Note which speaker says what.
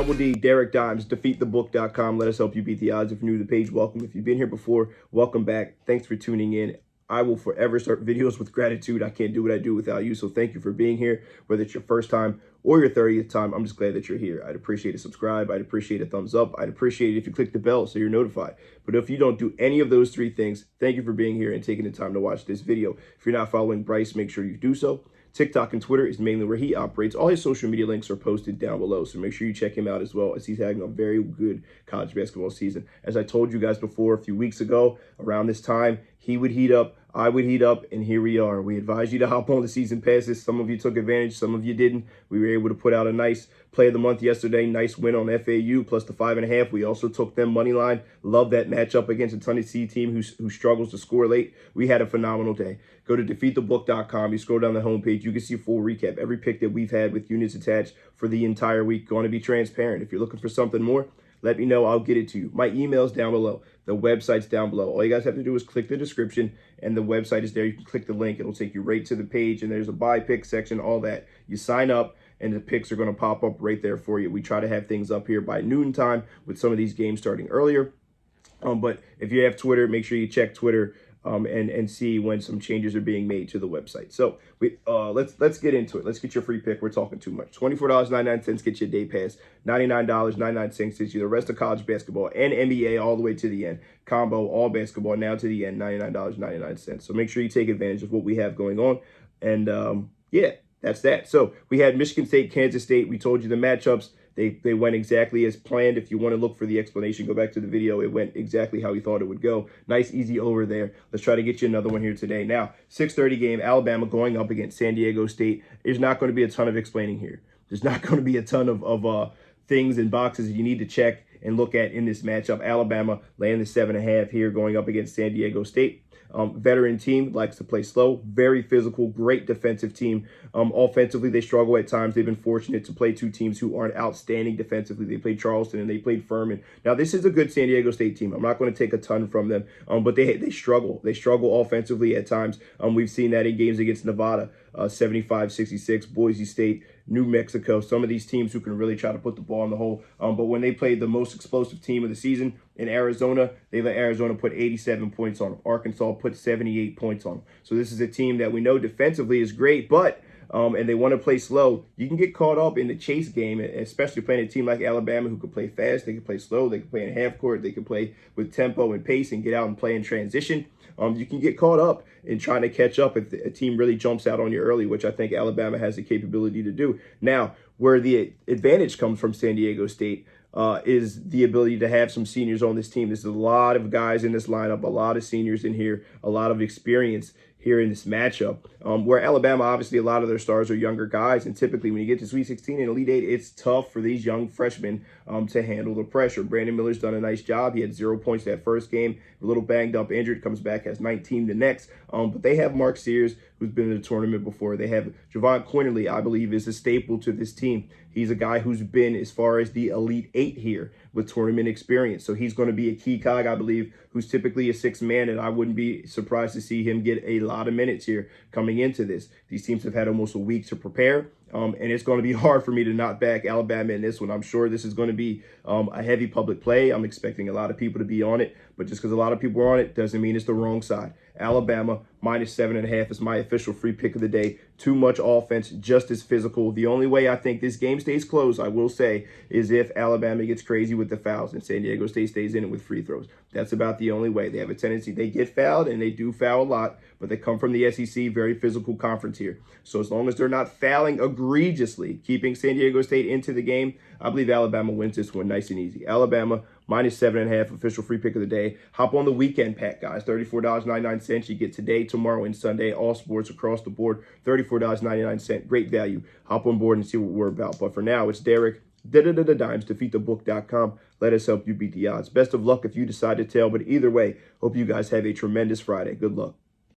Speaker 1: Double D, Derek Dimes, defeatthebook.com. Let us help you beat the odds. If you're new to the page, welcome. If you've been here before, welcome back. Thanks for tuning in. I will forever start videos with gratitude. I can't do what I do without you. So thank you for being here, whether it's your first time or your 30th time. I'm just glad that you're here. I'd appreciate a subscribe. I'd appreciate a thumbs up. I'd appreciate it if you click the bell so you're notified. But if you don't do any of those three things, thank you for being here and taking the time to watch this video. If you're not following Bryce, make sure you do so. TikTok and Twitter is mainly where he operates. All his social media links are posted down below, so make sure you check him out as well, as he's having a very good college basketball season. As I told you guys before a few weeks ago, around this time, he would heat up, I would heat up, and here we are. We advise you to hop on the season passes. Some of you took advantage, some of you didn't. We were able to put out a nice play of the month yesterday. Nice win on FAU plus the 5.5. We also took them money line. Love that matchup against a Tennessee team who struggles to score late. We had a phenomenal day. Go to defeatthebook.com. You scroll down the homepage. You can see a full recap. Every pick that we've had with units attached for the entire week. Going to be transparent. If you're looking for something more, let me know. I'll get it to you. My email's down below. The website's down below. All you guys have to do is click the description, and the website is there. You can click the link. It'll take you right to the page, and there's a buy pick section, all that. You sign up, and the picks are going to pop up right there for you. We try to have things up here by noon time with some of these games starting earlier. But if you have Twitter, make sure you check Twitter and see when some changes are being made to the website. So let's get into it. Let's get your free pick. We're talking too much. $24.99 gets you a day pass. $99.99 gets you the rest of college basketball and NBA all the way to the end. Combo, all basketball now to the end, $99.99. So make sure you take advantage of what we have going on. And yeah, that's that. So we had Michigan State, Kansas State. We told you the matchups. They went exactly as planned. If you want to look for the explanation, go back to the video. It went exactly how we thought it would go. Nice, easy over there. Let's try to get you another one here today. Now, 6:30 game, Alabama going up against San Diego State. There's not going to be a ton of explaining here. There's not going to be a ton of things and boxes you need to check and look at in this matchup. Alabama laying the 7.5 here going up against San Diego State. Veteran team, likes to play slow, very physical, great defensive team. Offensively, they struggle at times. They've been fortunate to play two teams who aren't outstanding defensively. They played Charleston and they played Furman. Now, this is a good San Diego State team. I'm not going to take a ton from them, but they struggle. They struggle offensively at times. We've seen that in games against Nevada, 75-66, Boise State, New Mexico, some of these teams who can really try to put the ball in the hole. But when they played the most explosive team of the season in Arizona, they let Arizona put 87 points on them. Arkansas put 78 points on them. So this is a team that we know defensively is great, but and they want to play slow. You can get caught up in the chase game, especially playing a team like Alabama who can play fast, they can play slow, they can play in half court, they can play with tempo and pace and get out and play in transition. You can get caught up in trying to catch up if a team really jumps out on you early, which I think Alabama has the capability to do. Now, where the advantage comes from San Diego State is the ability to have some seniors on this team. There's a lot of guys in this lineup, a lot of seniors in here, a lot of experience here in this matchup, where Alabama, obviously, a lot of their stars are younger guys, and typically when you get to Sweet 16 and Elite 8, it's tough for these young freshmen to handle the pressure. Brandon Miller's done a nice job. He had 0 points that first game, a little banged up, injured, comes back, has 19 the next. But they have Mark Sears, who's been in the tournament before. They have Javon Quinterly, I believe, is a staple to this team. He's a guy who's been as far as the Elite 8 here with tournament experience. So he's going to be a key cog, I believe, who's typically a sixth man, and I wouldn't be surprised to see him get a lot of minutes here coming into this. These teams have had almost a week to prepare, and it's going to be hard for me to not back Alabama in this one. I'm sure this is going to be a heavy public play. I'm expecting a lot of people to be on it, but just because a lot of people are on it doesn't mean it's the wrong side. Alabama minus 7.5 is my official free pick of the day. Too much offense, just as physical. The only way I think this game stays close, I will say, is if Alabama gets crazy with the fouls and San Diego State stays in it with free throws. That's about the only way. They have a tendency, they get fouled, and they do foul a lot, but they come from the SEC, very physical conference here. So as long as they're not fouling egregiously, keeping San Diego State into the game, I believe Alabama wins this one nice and easy. Alabama minus 7.5, official free pick of the day. Hop on the weekend pack, guys. $34.99. You get today, tomorrow, and Sunday. All sports across the board. $34.99. Great value. Hop on board and see what we're about. But for now, it's Derek, Dimes, defeatthebook.com. Let us help you beat the odds. Best of luck if you decide to tail. But either way, hope you guys have a tremendous Friday. Good luck.